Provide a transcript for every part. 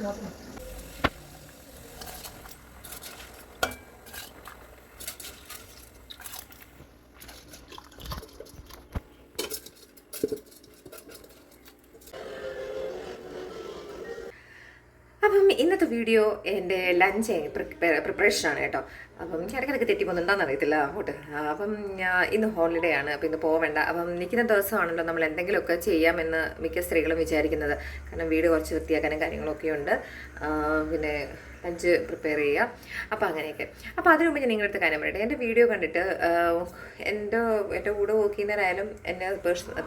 അപ്പം ഇന്നത്തെ വീഡിയോ എൻ്റെ ലഞ്ച് പ്രിപ്പറേഷനാണ് കേട്ടോ. അപ്പം ഇടയ്ക്കിടയ്ക്ക് തെറ്റിപ്പോകുന്നുണ്ടോയെന്ന് അറിയത്തില്ല അങ്ങോട്ട്. അപ്പം ഇന്ന് ഹോളിഡേ ആണ്, അപ്പം ഇന്ന് പോവേണ്ട. അപ്പം നിൽക്കുന്ന ദിവസമാണല്ലോ നമ്മൾ എന്തെങ്കിലുമൊക്കെ ചെയ്യാമെന്ന് മിക്ക സ്ത്രീകളും വിചാരിക്കുന്നത്. കാരണം വീട് കുറച്ച് വൃത്തിയാക്കാനും കാര്യങ്ങളൊക്കെ ഉണ്ട്, പിന്നെ ലഞ്ച് പ്രിപ്പയർ ചെയ്യുക, അപ്പോൾ അങ്ങനെയൊക്കെ. അപ്പോൾ അതിനു മുമ്പ് ഞാൻ നിങ്ങളുടെ അടുത്ത് കാര്യം പറയട്ടെ. എൻ്റെ വീഡിയോ കണ്ടിട്ട് എൻ്റെ കൂടെ വർക്ക് ചെയ്യുന്നവരായാലും എന്നെ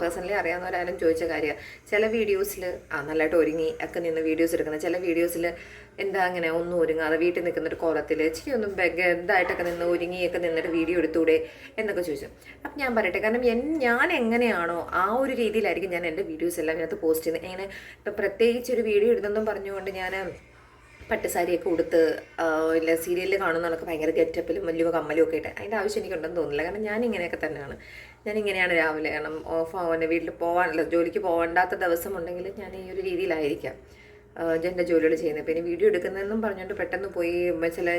പേഴ്സണലി അറിയാവുന്നവരായാലും ചോദിച്ച കാര്യമാണ്. ചില വീഡിയോസിൽ നല്ലതായിട്ട് ഒരുങ്ങി ഒക്കെ നിന്ന് വീഡിയോസ് എടുക്കുന്നത്, ചില വീഡിയോസിൽ എന്താ അങ്ങനെ ഒന്നും ഒരുങ്ങാതെ വീട്ടിൽ നിൽക്കുന്നൊരു കോലത്തിൽ ഇച്ചിരി ഒന്നും ഇതായിട്ടൊക്കെ നിന്ന് ഒരുങ്ങിയൊക്കെ നിന്നിട്ട് വീഡിയോ എടുത്തൂടെ എന്നൊക്കെ ചോദിച്ചു. അപ്പം ഞാൻ പറയട്ടെ, കാരണം ഞാൻ എങ്ങനെയാണോ ആ ഒരു രീതിയിലായിരിക്കും ഞാൻ എൻ്റെ വീഡിയോസ് എല്ലാം ഇതിനകത്ത് പോസ്റ്റ് ചെയ്യുന്നത്. ഇങ്ങനെ ഇപ്പം പ്രത്യേകിച്ച് ഒരു വീഡിയോ ഇടുന്നെന്നും പറഞ്ഞുകൊണ്ട് ഞാൻ പട്ടുസാരിയൊക്കെ ഉടുത്ത് ഇല്ല സീരിയലിൽ കാണുന്നതൊക്കെ ഭയങ്കര ഗെറ്റപ്പിലും വലിയ കമ്മലും ഒക്കെ ഇട്ട് അതിൻ്റെ ആവശ്യം എനിക്കുണ്ടെന്ന് തോന്നുന്നില്ല. കാരണം ഞാൻ ഇങ്ങനെയൊക്കെ തന്നെയാണ്. ഞാനിങ്ങനെയാണ് രാവിലെ, കാരണം വീട്ടിൽ പോകാനല്ല, ജോലിക്ക് പോകണ്ടാത്ത ദിവസമുണ്ടെങ്കിൽ ഞാൻ ഈ ഒരു രീതിയിലായിരിക്കാം എൻ്റെ ജോലികൾ ചെയ്യുന്നത്. പിന്നെ വീഡിയോ എടുക്കുന്നതെന്നും പറഞ്ഞുകൊണ്ട് പെട്ടെന്ന് പോയി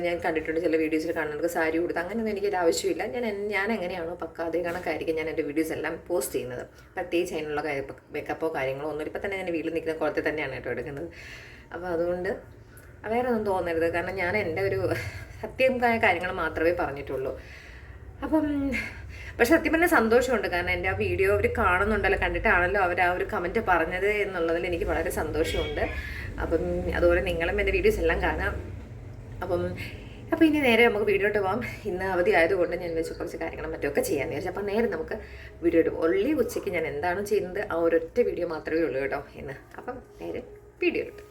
ഞാൻ കണ്ടിട്ടുണ്ട് ചില വീഡിയോസിൽ കാണുന്നത് സാരി കൊടുത്ത്, അങ്ങനെയൊന്നും എനിക്കൊരു ആവശ്യമില്ല. ഞാൻ എങ്ങനെയാണോ പക്ക അതേ കണക്കായിരിക്കും ഞാൻ എൻ്റെ വീഡിയോസ് എല്ലാം പോസ്റ്റ് ചെയ്യുന്നത്. പ്രത്യേകിച്ച് അതിനുള്ള മേക്കപ്പോ കാര്യങ്ങളോ ഒന്നും ഇപ്പം തന്നെ ഞാൻ വീട്ടിൽ നിൽക്കുന്ന കുളത്തിൽ തന്നെയാണ് കേട്ടോ എടുക്കുന്നത്. അപ്പോൾ അതുകൊണ്ട് വേറെ ഒന്നും തോന്നരുത്, കാരണം ഞാൻ എൻ്റെ ഒരു സത്യമായ കാര്യങ്ങൾ മാത്രമേ പറഞ്ഞിട്ടുള്ളൂ. അപ്പം പക്ഷെ സത്യം പറഞ്ഞാൽ സന്തോഷമുണ്ട്, കാരണം എൻ്റെ ആ വീഡിയോ അവർ കാണുന്നുണ്ടല്ലോ, കണ്ടിട്ടാണല്ലോ അവർ ആ ഒരു കമൻറ്റ് പറഞ്ഞത് എന്നുള്ളതിൽ എനിക്ക് വളരെ സന്തോഷമുണ്ട്. അപ്പം അതുപോലെ നിങ്ങളും എൻ്റെ വീഡിയോസ് എല്ലാം കാണാം. അപ്പോൾ ഇനി നേരെ നമുക്ക് വീഡിയോട്ട് പോകാം. ഇന്ന് അവധി ആയതുകൊണ്ട് ഞാൻ വെച്ച് കുറച്ച് കാര്യങ്ങളും മറ്റൊക്കെ ചെയ്യാമെന്ന് വിചാരിച്ചു. അപ്പം നേരെ നമുക്ക് വീഡിയോട്ട് ഒള്ളി ഉച്ചയ്ക്ക് ഞാൻ എന്താണ് ചെയ്യുന്നത് ആ ഒരൊറ്റ വീഡിയോ മാത്രമേ ഉള്ളൂ കേട്ടോ ഇന്ന്. അപ്പം നേരെ വീഡിയോ ഇട്ടു.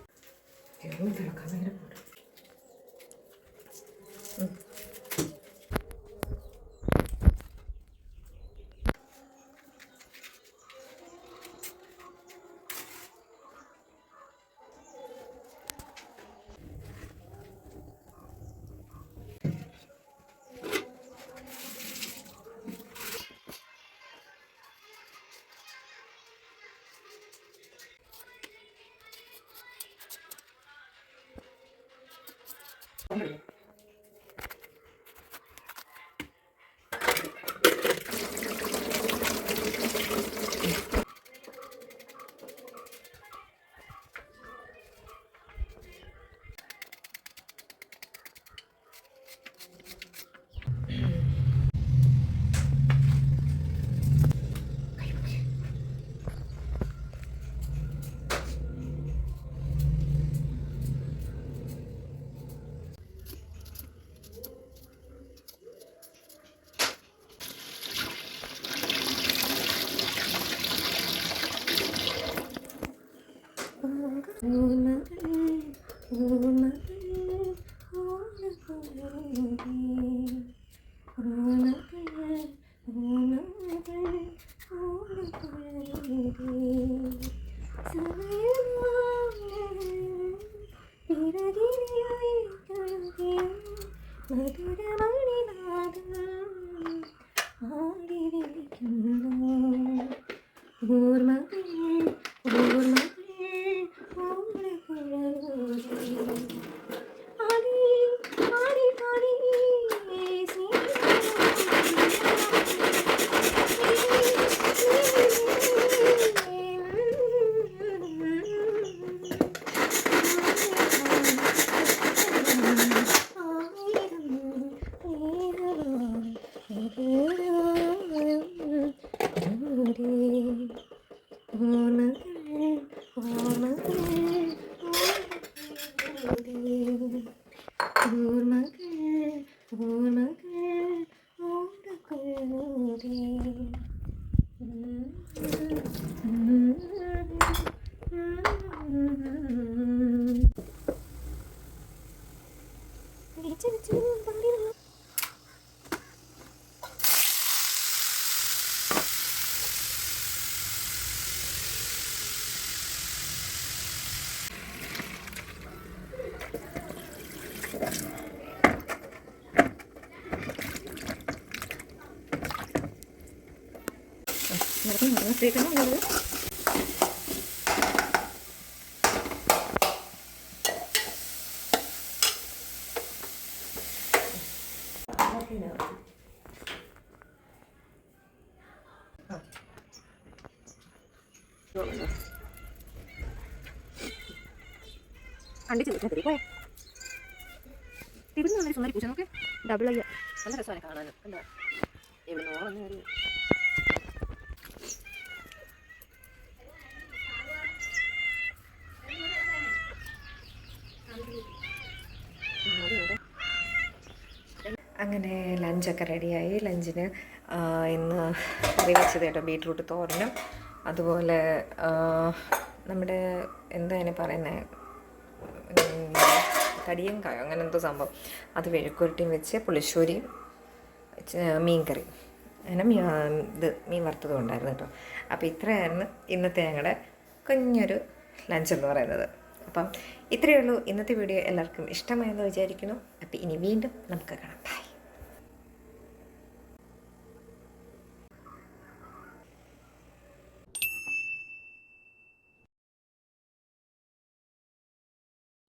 കണ്ടിച്ചു പോയാ ഇവിടെ നിന്ന് സുന്ദരി പൂച്ച നോക്കെ ഡബിൾ ഐ നല്ല രസമാണ് കാണാൻ. എന്താ ഇവിടെ നോളൊന്നും കാര്യം അങ്ങനെ ലഞ്ചൊക്കെ റെഡിയായി. ലഞ്ചിന് ഇന്ന് കറി വെച്ചത് കേട്ടോ ബീട്രൂട്ട് തോരനും അതുപോലെ നമ്മുടെ എന്താ അതിനെ പറയുന്നത് കടിയങ്കായോ അങ്ങനെ എന്തോ സംഭവം അത് വെഴുക്കുരുട്ടിയും വെച്ച് പുളിശ്ശേരിയും മീൻ കറി അങ്ങനെ മീൻ വറുത്തതും ഉണ്ടായിരുന്നു കേട്ടോ. അപ്പോൾ ഇത്രയായിരുന്നു ഇന്നത്തെ ഞങ്ങളുടെ കുഞ്ഞൊരു ലഞ്ച് എന്ന് പറയുന്നത്. അപ്പം ഇത്രയേ ഉള്ളൂ ഇന്നത്തെ വീഡിയോ. എല്ലാവർക്കും ഇഷ്ടമായെന്ന് വിചാരിക്കുന്നു. അപ്പോൾ ഇനി വീണ്ടും നമുക്ക് കാണാം. ബൈ.